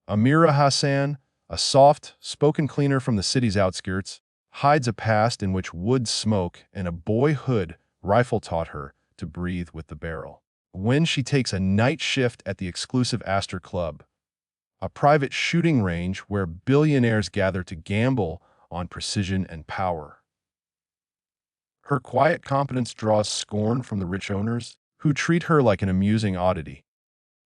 Amira Hassan, a soft-spoken cleaner from the city's outskirts, hides a past in which wood smoke and a boyhood rifle taught her to breathe with the barrel. When she takes a night shift at the exclusive Astor Club, a private shooting range where billionaires gather to gamble on precision and power. Her quiet competence draws scorn from the rich owners, who treat her like an amusing oddity.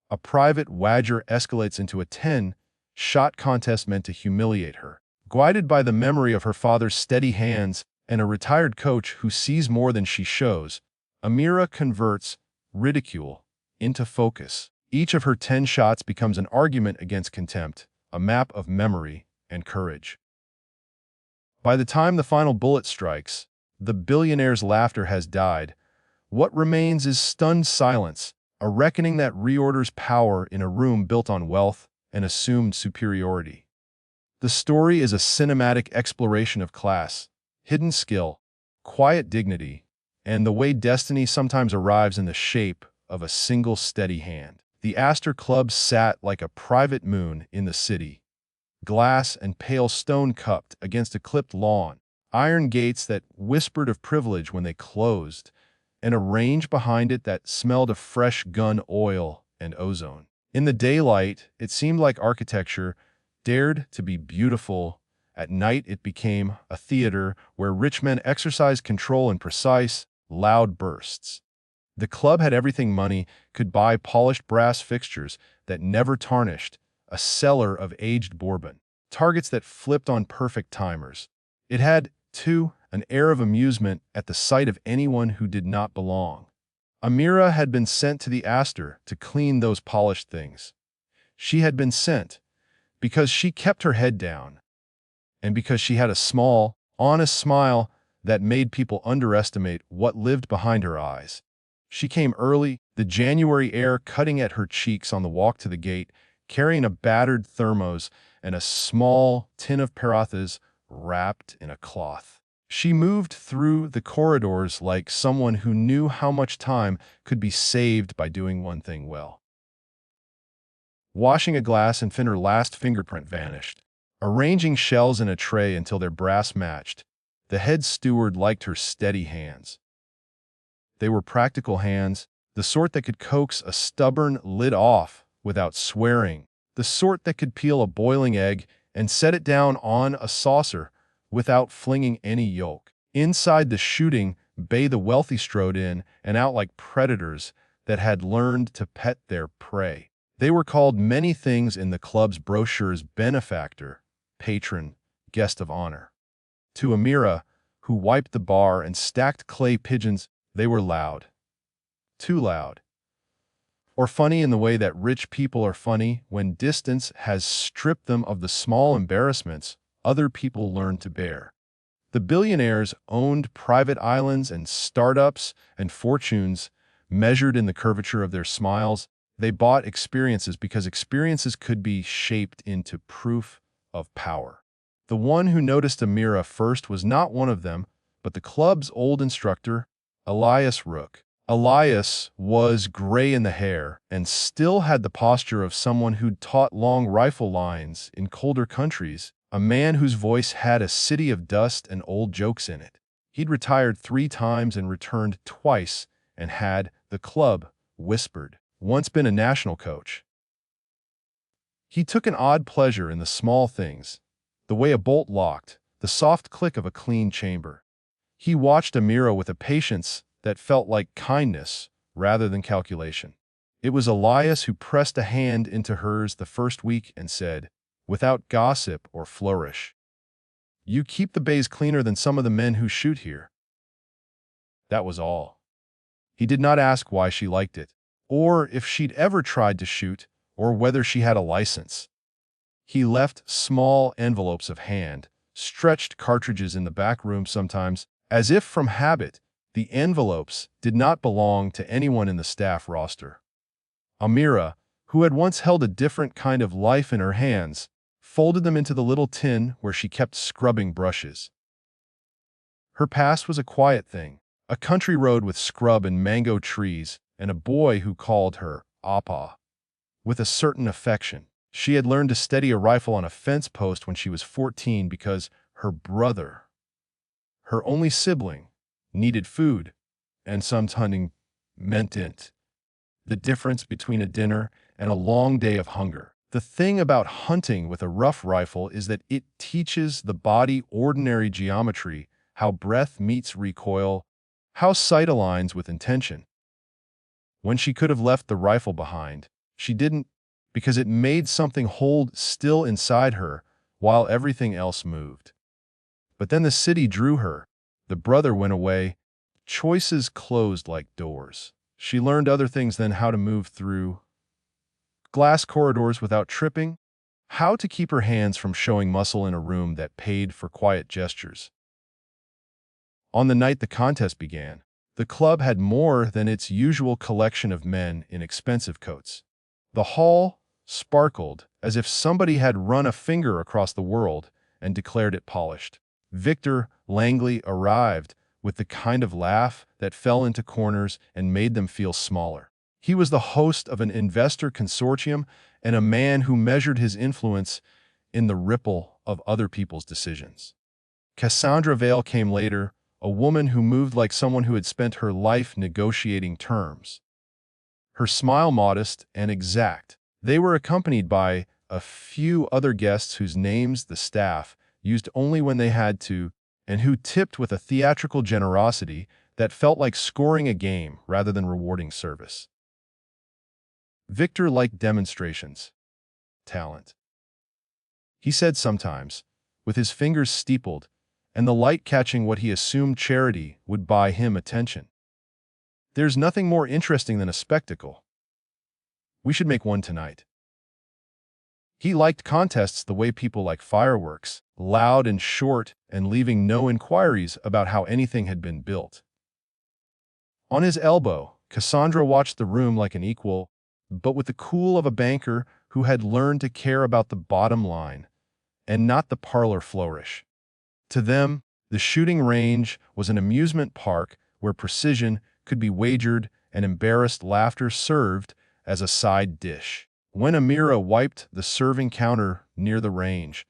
A private wager escalates into a 10-shot contest meant to humiliate her. Guided by the memory of her father's steady hands and a retired coach who sees more than she shows, Amira converts ridicule into focus. Each of her 10 shots becomes an argument against contempt, a map of memory and courage. By the time the final bullet strikes, the billionaire's laughter has died. What remains is stunned silence, a reckoning that reorders power in a room built on wealth and assumed superiority. The story is a cinematic exploration of class, hidden skill, quiet dignity, and the way destiny sometimes arrives in the shape of a single steady hand. The Astor Club sat like a private moon in the city, glass and pale stone cupped against a clipped lawn, iron gates that whispered of privilege when they closed, and a range behind it that smelled of fresh gun oil and ozone. In the daylight, it seemed like architecture dared to be beautiful. At night, it became a theater where rich men exercised control in precise, loud bursts. The club had everything money could buy: polished brass fixtures that never tarnished, a cellar of aged bourbon, targets that flipped on perfect timers. It had, too, an air of amusement at the sight of anyone who did not belong. Amira had been sent to the Astor to clean those polished things. She had been sent because she kept her head down, and because she had a small, honest smile that made people underestimate what lived behind her eyes. She came early, the January air cutting at her cheeks on the walk to the gate, carrying a battered thermos and a small tin of parathas wrapped in a cloth. She moved through the corridors like someone who knew how much time could be saved by doing one thing well. Washing a glass and her last fingerprint vanished. Arranging shells in a tray until their brass matched, the head steward liked her steady hands. They were practical hands, the sort that could coax a stubborn lid off without swearing, the sort that could peel a boiling egg and set it down on a saucer without flinging any yolk. Inside the shooting bay, the wealthy strode in and out like predators that had learned to pet their prey. They were called many things in the club's brochures: benefactor, patron, guest of honor. To Amira, who wiped the bar and stacked clay pigeons, they were loud. Too loud. Or funny in the way that rich people are funny when distance has stripped them of the small embarrassments other people learn to bear. The billionaires owned private islands and startups and fortunes measured in the curvature of their smiles. They bought experiences because experiences could be shaped into proof of power. The one who noticed Amira first was not one of them, but the club's old instructor, Elias Rook. Elias was gray in the hair and still had the posture of someone who'd taught long rifle lines in colder countries, a man whose voice had a city of dust and old jokes in it. He'd retired 3 times and returned twice and had, the club whispered, once been a national coach. He took an odd pleasure in the small things, the way a bolt locked, the soft click of a clean chamber. He watched Amira with a patience that felt like kindness rather than calculation. It was Elias who pressed a hand into hers the first week and said, without gossip or flourish, "You keep the bays cleaner than some of the men who shoot here." That was all. He did not ask why she liked it, or if she'd ever tried to shoot, or whether she had a license. He left small envelopes of hand-stretched cartridges in the back room sometimes, as if from habit. The envelopes did not belong to anyone in the staff roster. Amira, who had once held a different kind of life in her hands, folded them into the little tin where she kept scrubbing brushes. Her past was a quiet thing, a country road with scrub and mango trees, and a boy who called her Appa with a certain affection. She had learned to steady a rifle on a fence post when she was 14 because her brother, her only sibling, needed food, and some hunting meant it. The difference between a dinner and a long day of hunger. The thing about hunting with a rough rifle is that it teaches the body ordinary geometry, how breath meets recoil, how sight aligns with intention. When she could have left the rifle behind, she didn't, because it made something hold still inside her while everything else moved. But then the city drew her. The brother went away. Choices closed like doors. She learned other things than how to move through glass corridors without tripping, how to keep her hands from showing muscle in a room that paid for quiet gestures. On the night the contest began, the club had more than its usual collection of men in expensive coats. The hall sparkled as if somebody had run a finger across the world and declared it polished. Victor Langley arrived with the kind of laugh that fell into corners and made them feel smaller. He was the host of an investor consortium and a man who measured his influence in the ripple of other people's decisions. Cassandra Vale came later, a woman who moved like someone who had spent her life negotiating terms. Her smile modest and exact. They were accompanied by a few other guests whose names the staff used only when they had to, and who tipped with a theatrical generosity that felt like scoring a game rather than rewarding service. Victor liked demonstrations. Talent. He said sometimes, with his fingers steepled, and the light catching what he assumed charity would buy him attention. There's nothing more interesting than a spectacle. We should make one tonight. He liked contests the way people like fireworks, loud and short and leaving no inquiries about how anything had been built. On his elbow, Cassandra watched the room like an equal, but with the cool of a banker who had learned to care about the bottom line and not the parlor flourish. To them, the shooting range was an amusement park where precision could be wagered and embarrassed laughter served as a side dish. When Amira wiped the serving counter near the range,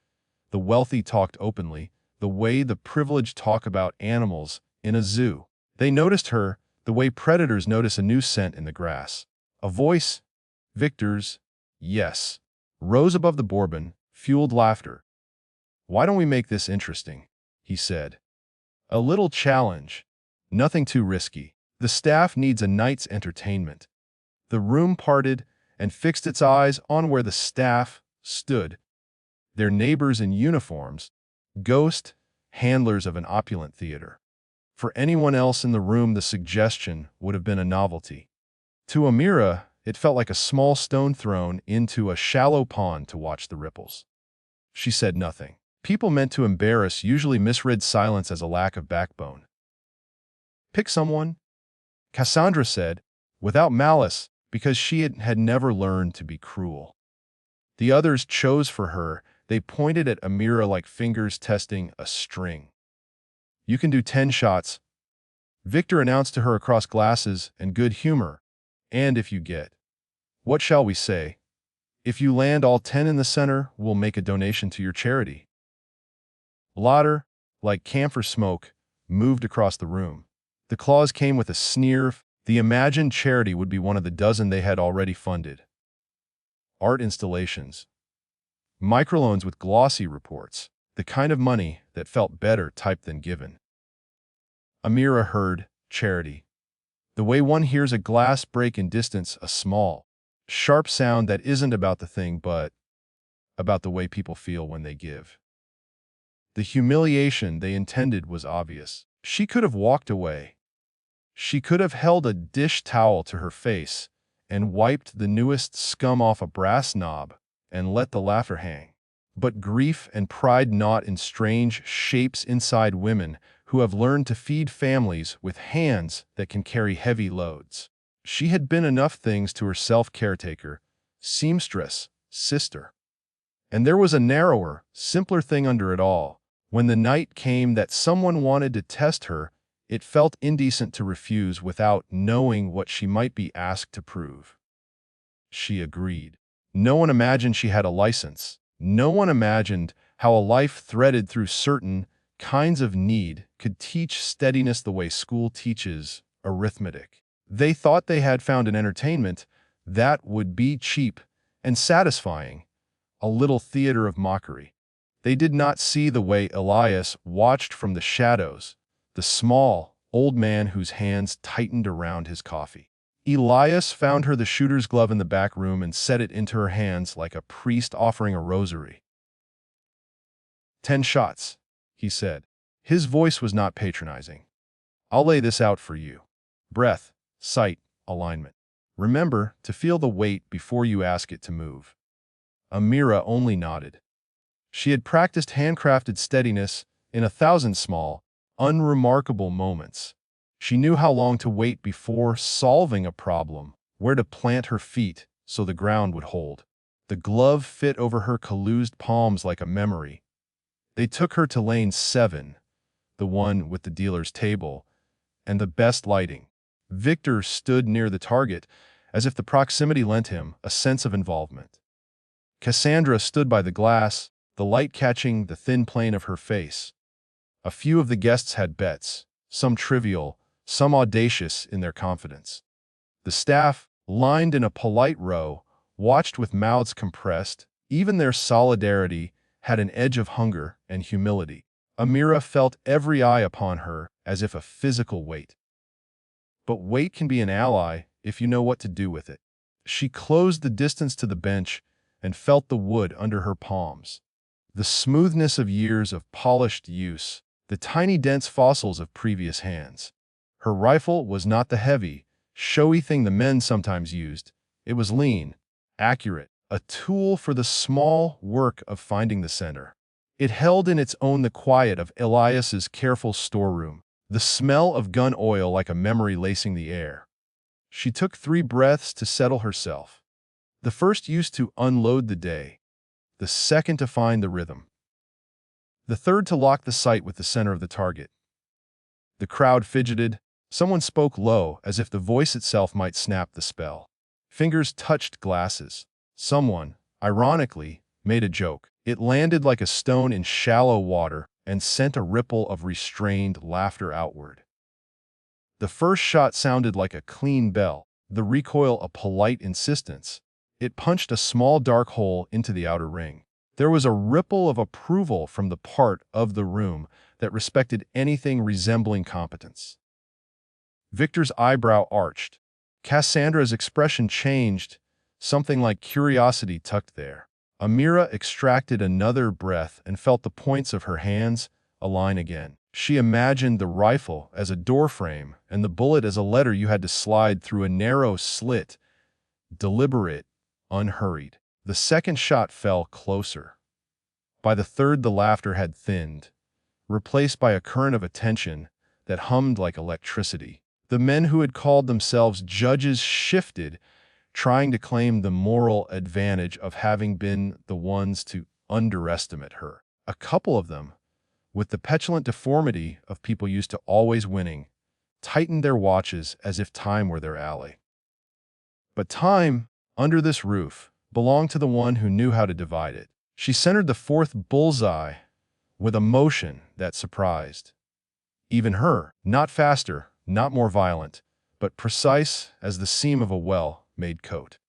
the wealthy talked openly, the way the privileged talk about animals in a zoo. They noticed her the way predators notice a new scent in the grass. A voice, Victor's, yes, rose above the bourbon, fueled laughter. "Why don't we make this interesting?" he said. "A little challenge. Nothing too risky. The staff needs a night's entertainment." The room parted and fixed its eyes on where the staff stood, their neighbors in uniforms, ghost handlers of an opulent theater. For anyone else in the room, the suggestion would have been a novelty. To Amira, it felt like a small stone thrown into a shallow pond to watch the ripples. She said nothing. People meant to embarrass usually misread silence as a lack of backbone. "Pick someone," Cassandra said, without malice, because she had never learned to be cruel. The others chose for her. They pointed at Amira like fingers testing a string. "You can do 10 shots," Victor announced to her across glasses and good humor. "And if you get, what shall we say? If you land all 10 in the center, we'll make a donation to your charity." Laughter, like camphor smoke, moved across the room. The clause came with a sneer. The imagined charity would be one of the dozen they had already funded. Art installations. Microloans with glossy reports. The kind of money that felt better typed than given. Amira heard charity. The way one hears a glass break in distance, a small, sharp sound that isn't about the thing but about the way people feel when they give. The humiliation they intended was obvious. She could have walked away. She could have held a dish towel to her face and wiped the newest scum off a brass knob and let the laughter hang. But grief and pride knot in strange shapes inside women who have learned to feed families with hands that can carry heavy loads. She had been enough things to herself: caretaker, seamstress, sister. And there was a narrower, simpler thing under it all. When the night came that someone wanted to test her, it felt indecent to refuse without knowing what she might be asked to prove. She agreed. No one imagined she had a license. No one imagined how a life threaded through certain kinds of need could teach steadiness the way school teaches arithmetic. They thought they had found an entertainment that would be cheap and satisfying, a little theater of mockery. They did not see the way Elias watched from the shadows, the small, old man whose hands tightened around his coffee. Elias found her the shooter's glove in the back room and set it into her hands like a priest offering a rosary. 10 shots, he said. His voice was not patronizing. I'll lay this out for you. Breath, sight, alignment. Remember to feel the weight before you ask it to move. Amira only nodded. She had practiced handcrafted steadiness in 1,000 small, unremarkable moments. She knew how long to wait before solving a problem, where to plant her feet so the ground would hold. The glove fit over her calloused palms like a memory. They took her to lane 7, the one with the dealer's table, and the best lighting. Victor stood near the target, as if the proximity lent him a sense of involvement. Cassandra stood by the glass, the light catching the thin plane of her face. A few of the guests had bets, some trivial, some audacious in their confidence. The staff, lined in a polite row, watched with mouths compressed. Even their solidarity had an edge of hunger and humility. Amira felt every eye upon her as if a physical weight. But weight can be an ally if you know what to do with it. She closed the distance to the bench and felt the wood under her palms. The smoothness of years of polished use, the tiny dense fossils of previous hands. Her rifle was not the heavy, showy thing the men sometimes used. It was lean, accurate, a tool for the small work of finding the center. It held in its own the quiet of Elias's careful storeroom, the smell of gun oil like a memory lacing the air. She took 3 breaths to settle herself. The first used to unload the day, the second to find the rhythm, the third to lock the sight with the center of the target. The crowd fidgeted. Someone spoke low, as if the voice itself might snap the spell. Fingers touched glasses. Someone, ironically, made a joke. It landed like a stone in shallow water and sent a ripple of restrained laughter outward. The first shot sounded like a clean bell, the recoil a polite insistence. It punched a small dark hole into the outer ring. There was a ripple of approval from the part of the room that respected anything resembling competence. Victor's eyebrow arched. Cassandra's expression changed, something like curiosity tucked there. Amira extracted another breath and felt the points of her hands align again. She imagined the rifle as a doorframe and the bullet as a letter you had to slide through a narrow slit, deliberate, unhurried. The second shot fell closer. By the third, the laughter had thinned, replaced by a current of attention that hummed like electricity. The men who had called themselves judges shifted, trying to claim the moral advantage of having been the ones to underestimate her. A couple of them, with the petulant deformity of people used to always winning, tightened their watches as if time were their ally. But time, under this roof, belonged to the one who knew how to divide it. She centered the 4th bullseye with a motion that surprised even her, not faster, not more violent, but precise as the seam of a well-made coat.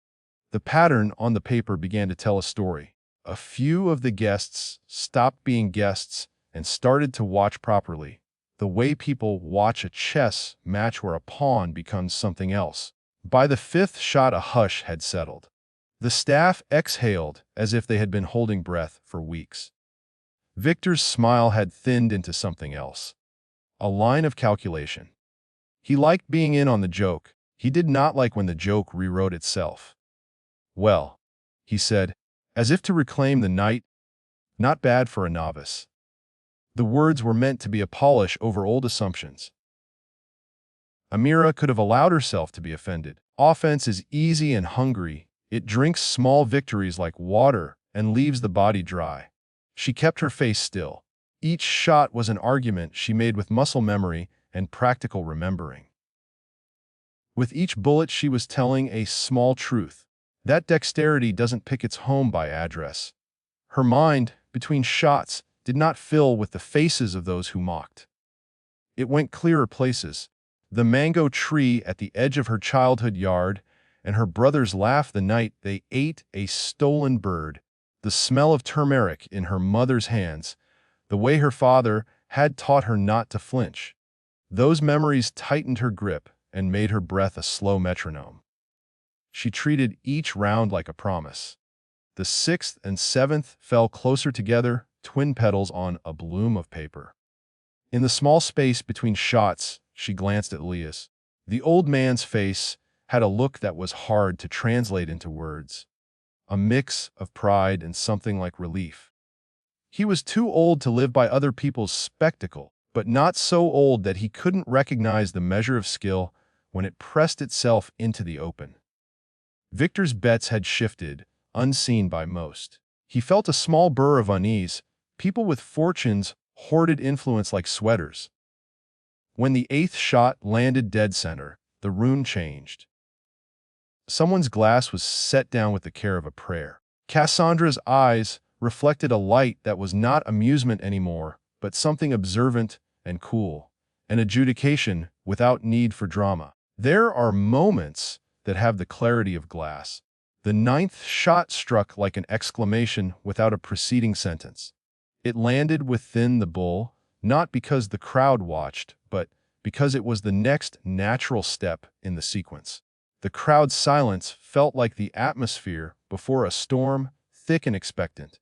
The pattern on the paper began to tell a story. A few of the guests stopped being guests and started to watch properly, the way people watch a chess match where a pawn becomes something else. By the 5th shot, a hush had settled. The staff exhaled as if they had been holding breath for weeks. Victor's smile had thinned into something else, a line of calculation. He liked being in on the joke. He did not like when the joke rewrote itself. Well, he said, as if to reclaim the night, not bad for a novice. The words were meant to be a polish over old assumptions. Amira could have allowed herself to be offended. Offense is easy and hungry. It drinks small victories like water and leaves the body dry. She kept her face still. Each shot was an argument she made with muscle memory and practical remembering. With each bullet she was telling a small truth. That dexterity doesn't pick its home by address. Her mind, between shots, did not fill with the faces of those who mocked. It went clearer places. The mango tree at the edge of her childhood yard, and her brother's laugh the night they ate a stolen bird, the smell of turmeric in her mother's hands, the way her father had taught her not to flinch. Those memories tightened her grip and made her breath a slow metronome. She treated each round like a promise. The sixth and seventh fell closer together, twin petals on a bloom of paper. In the small space between shots, she glanced at Elias. The old man's face had a look that was hard to translate into words, a mix of pride and something like relief. He was too old to live by other people's spectacle, but not so old that he couldn't recognize the measure of skill when it pressed itself into the open. Victor's bets had shifted, unseen by most. He felt a small burr of unease. People with fortunes hoarded influence like sweaters. When the eighth shot landed dead center, the rune changed. Someone's glass was set down with the care of a prayer. Cassandra's eyes reflected a light that was not amusement anymore, but something observant and cool, an adjudication without need for drama. There are moments that have the clarity of glass. The ninth shot struck like an exclamation without a preceding sentence. It landed within the bull, not because the crowd watched, but because it was the next natural step in the sequence. The crowd's silence felt like the atmosphere before a storm, thick and expectant.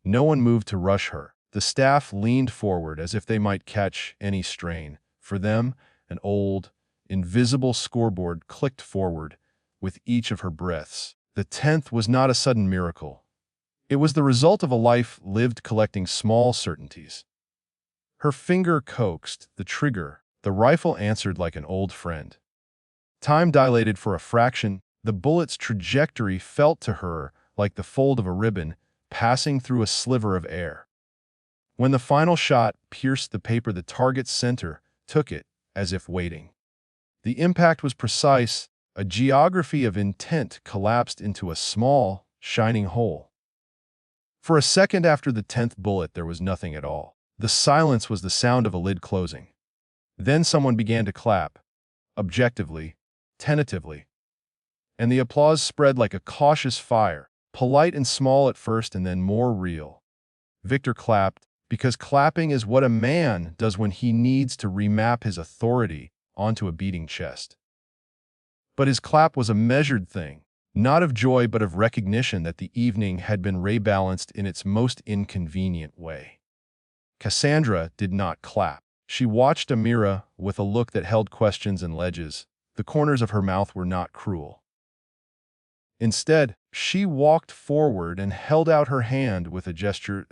No one moved to rush her. The staff leaned forward as if they might catch any strain. For them, an old, invisible scoreboard clicked forward with each of her breaths. The 10th was not a sudden miracle. It was the result of a life lived collecting small certainties. Her finger coaxed the trigger. The rifle answered like an old friend. Time dilated for a fraction. The bullet's trajectory felt to her like the fold of a ribbon passing through a sliver of air. When the final shot pierced the paper, the target's center took it as if waiting. The impact was precise. A geography of intent collapsed into a small, shining hole. For a second after the 10th bullet, there was nothing at all. The silence was the sound of a lid closing. Then someone began to clap, objectively, tentatively. And the applause spread like a cautious fire, polite and small at first and then more real. Victor clapped, because clapping is what a man does when he needs to remap his authority onto a beating chest. But his clap was a measured thing, not of joy but of recognition that the evening had been rebalanced in its most inconvenient way. Cassandra did not clap. She watched Amira with a look that held questions and ledges. The corners of her mouth were not cruel. Instead, she walked forward and held out her hand with a gesture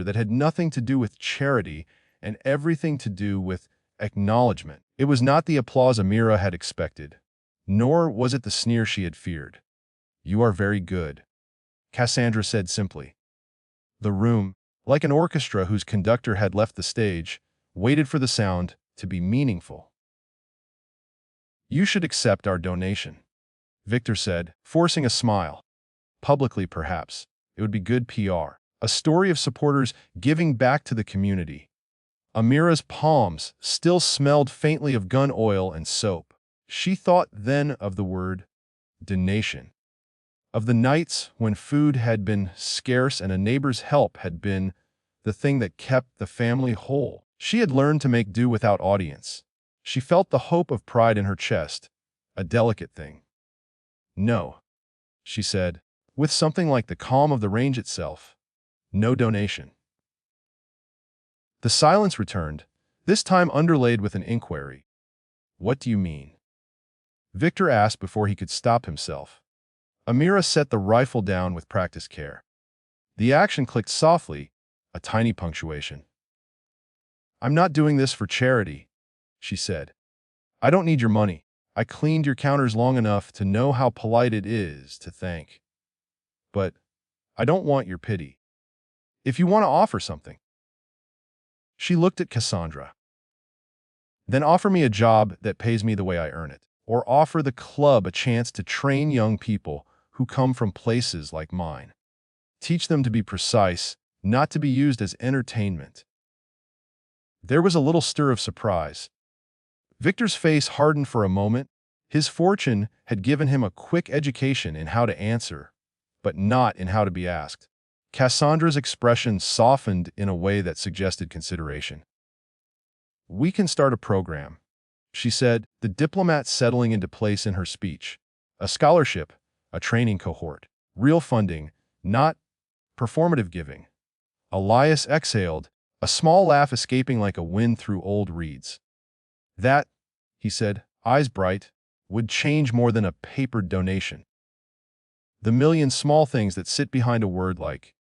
that had nothing to do with charity and everything to do with acknowledgement. It was not the applause Amira had expected, nor was it the sneer she had feared. "You are very good," Cassandra said simply. The room, like an orchestra whose conductor had left the stage, waited for the sound to be meaningful. "You should accept our donation," Victor said, forcing a smile. "Publicly, perhaps. It would be good PR. A story of supporters giving back to the community." Amira's palms still smelled faintly of gun oil and soap. She thought then of the word donation, of the nights when food had been scarce and a neighbor's help had been the thing that kept the family whole. She had learned to make do without audience. She felt the hope of pride in her chest, a delicate thing. "No," she said, with something like the calm of the range itself. "No donation." The silence returned, this time underlaid with an inquiry. "What do you mean?" Victor asked before he could stop himself. Amira set the rifle down with practiced care. The action clicked softly, a tiny punctuation. "I'm not doing this for charity," she said. "I don't need your money. I cleaned your counters long enough to know how polite it is to thank. But I don't want your pity. If you want to offer something." She looked at Cassandra. "Then offer me a job that pays me the way I earn it. Or offer the club a chance to train young people who come from places like mine. Teach them to be precise, not to be used as entertainment." There was a little stir of surprise. Victor's face hardened for a moment. His fortune had given him a quick education in how to answer, but not in how to be asked. Cassandra's expression softened in a way that suggested consideration. "We can start a program," she said, the diplomat settling into place in her speech. "A scholarship, a training cohort, real funding, not performative giving." Elias exhaled, a small laugh escaping like a wind through old reeds. "That," he said, eyes bright, "would change more than a papered donation. The million small things that sit behind a word like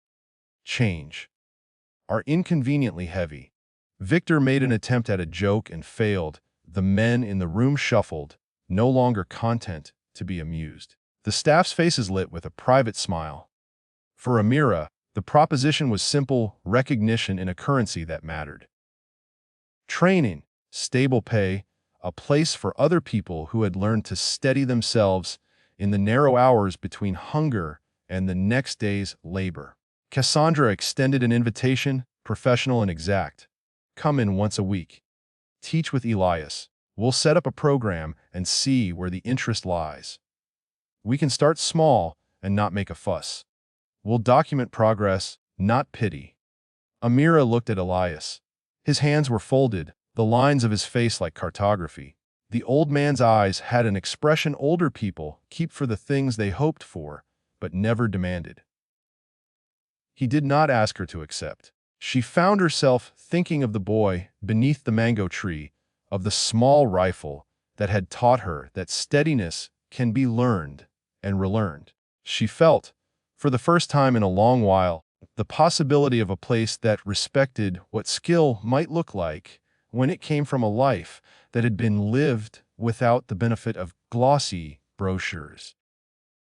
change are inconveniently heavy." Victor made an attempt at a joke and failed. The men in the room shuffled, no longer content to be amused. The staff's faces lit with a private smile. For Amira, the proposition was simple recognition in a currency that mattered. Training, stable pay, a place for other people who had learned to steady themselves in the narrow hours between hunger and the next day's labor. Cassandra extended an invitation, professional and exact. "Come in once a week. Teach with Elias. We'll set up a program and see where the interest lies. We can start small and not make a fuss. We'll document progress, not pity." Amira looked at Elias. His hands were folded, the lines of his face like cartography. The old man's eyes had an expression older people keep for the things they hoped for, but never demanded. He did not ask her to accept. She found herself thinking of the boy beneath the mango tree, of the small rifle that had taught her that steadiness can be learned and relearned. She felt, for the first time in a long while, the possibility of a place that respected what skill might look like when it came from a life that had been lived without the benefit of glossy brochures.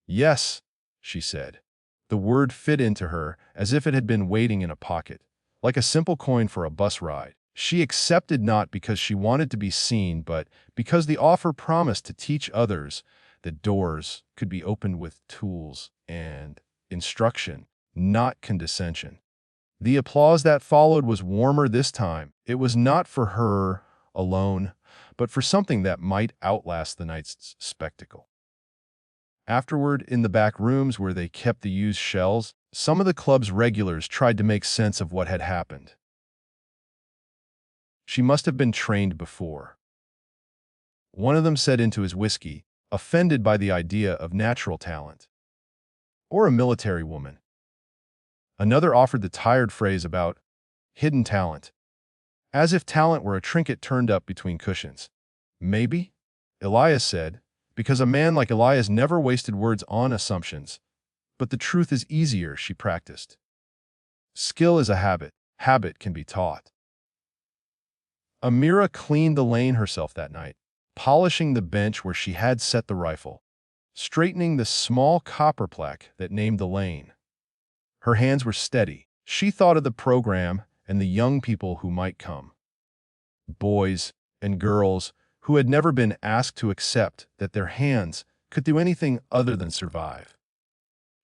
"Yes," she said. The word fit into her as if it had been waiting in a pocket, like a simple coin for a bus ride. She accepted not because she wanted to be seen, but because the offer promised to teach others that doors could be opened with tools and instruction, not condescension. The applause that followed was warmer this time. It was not for her alone, but for something that might outlast the night's spectacle. Afterward, in the back rooms where they kept the used shells, some of the club's regulars tried to make sense of what had happened. "She must have been trained before," one of them said into his whiskey, offended by the idea of natural talent. "Or a military woman." Another offered the tired phrase about hidden talent, as if talent were a trinket turned up between cushions. "Maybe," Elias said, "because a man like Elias never wasted words on assumptions. But the truth is easier," she practiced. "Skill is a habit. Habit can be taught." Amira cleaned the lane herself that night, polishing the bench where she had set the rifle, straightening the small copper plaque that named the lane. Her hands were steady. She thought of the program and the young people who might come. Boys and girls who had never been asked to accept that their hands could do anything other than survive.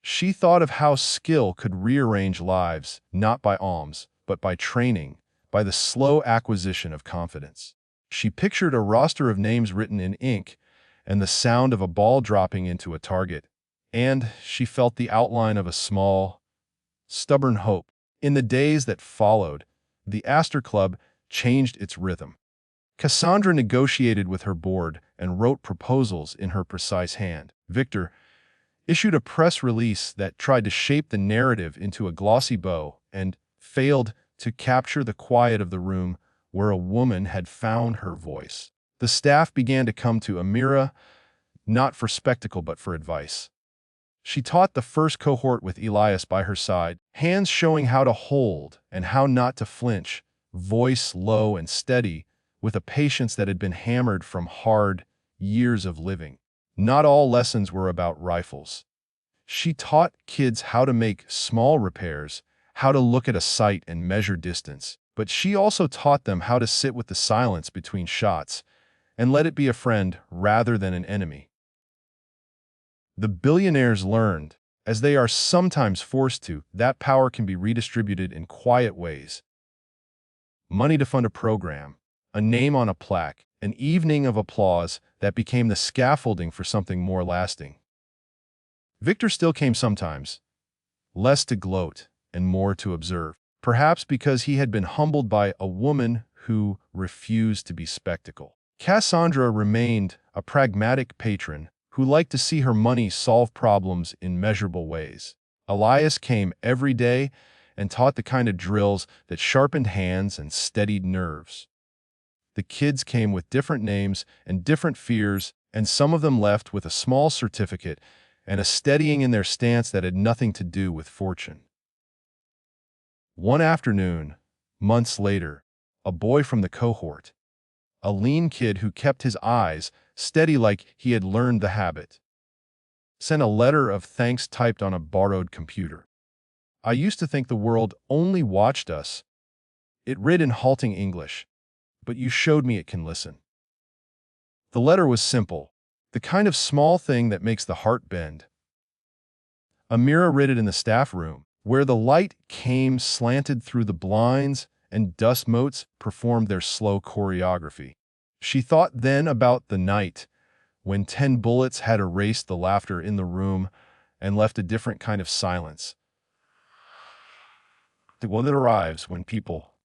She thought of how skill could rearrange lives, not by alms, but by training, by the slow acquisition of confidence. She pictured a roster of names written in ink and the sound of a ball dropping into a target, and she felt the outline of a small, stubborn hope. In the days that followed, the Astor Club changed its rhythm. Cassandra negotiated with her board and wrote proposals in her precise hand. Victor issued a press release that tried to shape the narrative into a glossy bow and failed to capture the quiet of the room where a woman had found her voice. The staff began to come to Amira, not for spectacle but for advice. She taught the first cohort with Elias by her side, hands showing how to hold and how not to flinch, voice low and steady, with a patience that had been hammered from hard years of living. Not all lessons were about rifles. She taught kids how to make small repairs, how to look at a sight and measure distance, but she also taught them how to sit with the silence between shots and let it be a friend rather than an enemy. The billionaires learned, as they are sometimes forced to, that power can be redistributed in quiet ways. Money to fund a program, a name on a plaque, an evening of applause that became the scaffolding for something more lasting. Victor still came sometimes, less to gloat and more to observe, perhaps because he had been humbled by a woman who refused to be spectacle. Cassandra remained a pragmatic patron who liked to see her money solve problems in measurable ways. Elias came every day and taught the kind of drills that sharpened hands and steadied nerves. The kids came with different names and different fears, and some of them left with a small certificate and a steadying in their stance that had nothing to do with fortune. One afternoon, months later, a boy from the cohort, a lean kid who kept his eyes steady like he had learned the habit, sent a letter of thanks typed on a borrowed computer. "I used to think the world only watched us," it read in halting English, "but you showed me it can listen." The letter was simple, the kind of small thing that makes the heart bend. Amira read it in the staff room, where the light came slanted through the blinds and dust motes performed their slow choreography. She thought then about the night when 10 bullets had erased the laughter in the room and left a different kind of silence. The one that arrives when people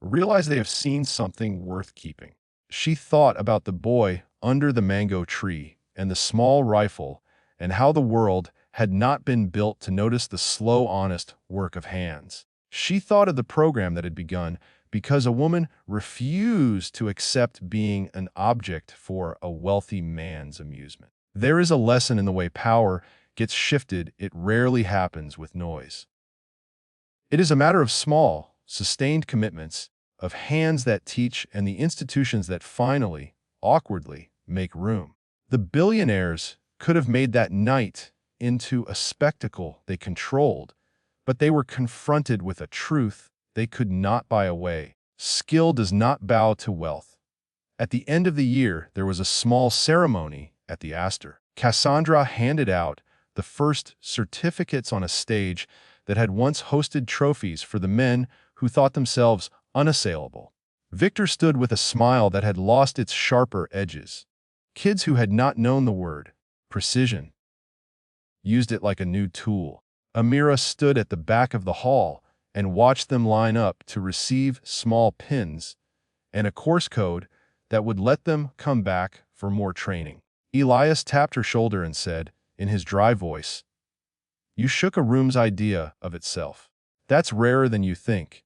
realize they have seen something worth keeping. She thought about the boy under the mango tree and the small rifle and how the world had not been built to notice the slow, honest work of hands. She thought of the program that had begun because a woman refused to accept being an object for a wealthy man's amusement. There is a lesson in the way power gets shifted. It rarely happens with noise. It is a matter of small, sustained commitments, of hands that teach and the institutions that finally, awkwardly, make room. The billionaires could have made that night into a spectacle they controlled, but they were confronted with a truth they could not buy away. Skill does not bow to wealth. At the end of the year, there was a small ceremony at the Astor. Cassandra handed out the first certificates on a stage that had once hosted trophies for the men who thought themselves unassailable. Victor stood with a smile that had lost its sharper edges. Kids who had not known the word precision used it like a new tool. Amira stood at the back of the hall and watched them line up to receive small pins and a course code that would let them come back for more training. Elias tapped her shoulder and said, in his dry voice, "You shook a room's idea of itself. That's rarer than you think."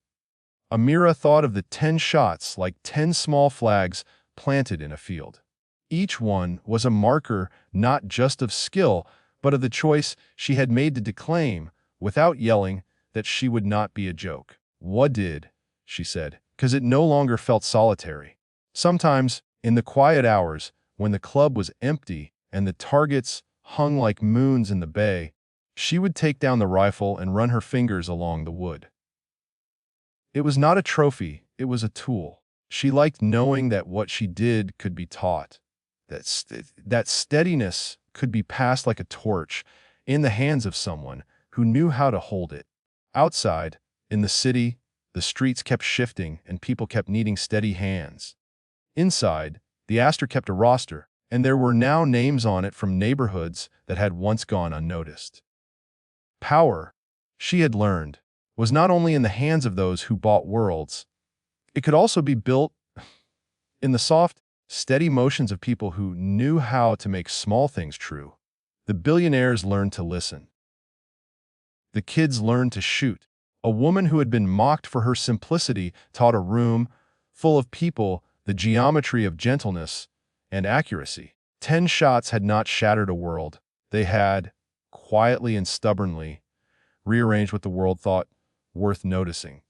Amira thought of the 10 shots like 10 small flags planted in a field. Each one was a marker not just of skill, but of the choice she had made to declaim, without yelling, that she would not be a joke. "What did?" she said, because it no longer felt solitary. Sometimes, in the quiet hours, when the club was empty and the targets hung like moons in the bay, she would take down the rifle and run her fingers along the wood. It was not a trophy, it was a tool. She liked knowing that what she did could be taught, that steadiness could be passed like a torch in the hands of someone who knew how to hold it. Outside, in the city, the streets kept shifting and people kept needing steady hands. Inside, the Astor kept a roster, and there were now names on it from neighborhoods that had once gone unnoticed. Power, she had learned, was not only in the hands of those who bought worlds. It could also be built in the soft, steady motions of people who knew how to make small things true. The billionaires learned to listen. The kids learned to shoot. A woman who had been mocked for her simplicity taught a room full of people the geometry of gentleness and accuracy. 10 shots had not shattered a world. They had, quietly and stubbornly, rearranged what the world thought worth noticing.